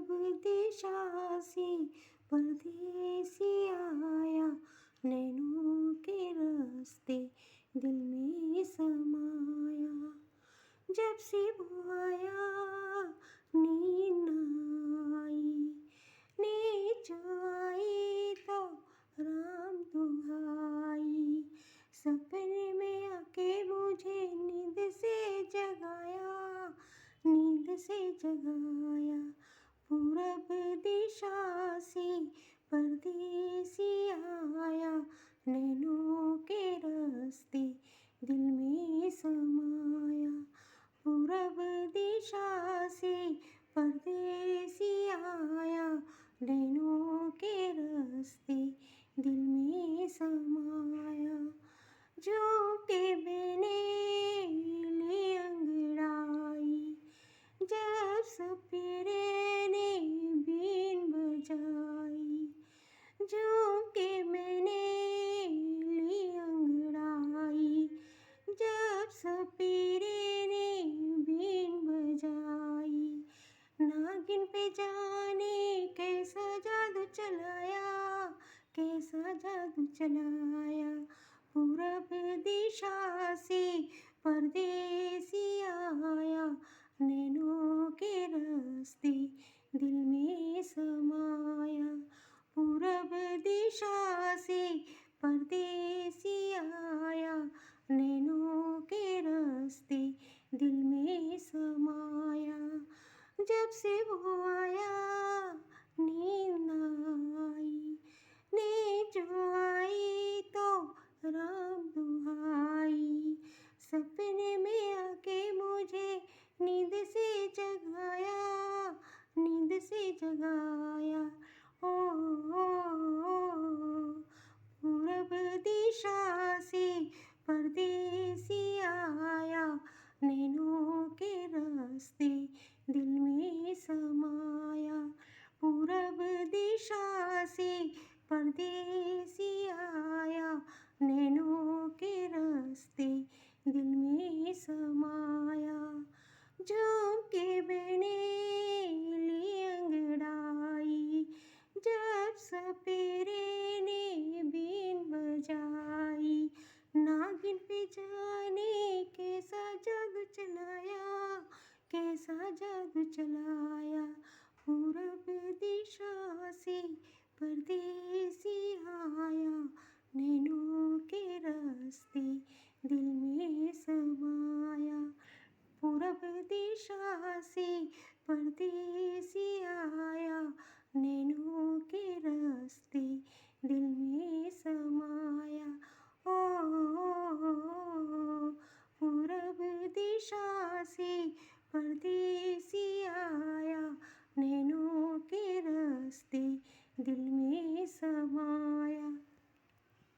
पूरब दिशा से परदेसी आया, नैनों के रास्ते दिल में समाया। जब से वो आया नींद न आई, नींद जो आई तो राम दुहाई। सपने में आके मुझे नींद से जगाया, नींद से जगाया। पूरब दिशा से परदेसी आया, नैनों के रास्ते दिल में समाया। पूरब दिशा से परदेसी आया, नैनों के रास्ते दिल में समाया। झोंके मैंने ली अंगड़ाई, जब सपेरे ने बीन बजाई। झोंके मैंने ली अंगड़ाई, जब सपेरे ने बीन बजाई। नागिन पे जाने कैसा जादू चलाया, कैसा जादू चलाया। पूरब दिशा से परदेसी आया, नैनों के रास्ते दिल में समाया। पूरब दिशा से परदेसी आया, नैनों के रास्ते दिल में समाया। जब से वो आया नींद न आई, नींद जो आई तो राम दुहाई। सपने में आके मुझे नींद से जगाया, नींद से जगाया। ओ पूरब दिशा से परदेसी आया, नैनों के रास्ते दिल में समाया। पूरब दिशा से परदेसी आया, नैनों के रास्ते दिल में समाया। झोंके मैंने ली अंगड़ाई, जब सपेरे ने बीन बजाई। नागिन पे जाने कैसा जादू चलाया, कैसा जादू चलाया। पूरब दिशा से परदेसी आया, नैनों के रास्ते दिल में समाया। पूरब दिशा से परदेसी आया, नैनों के रास्ते दिल में समाया। पूरब दिशा से परदेसी आया, नैनों के रास्ते दिल में समाया।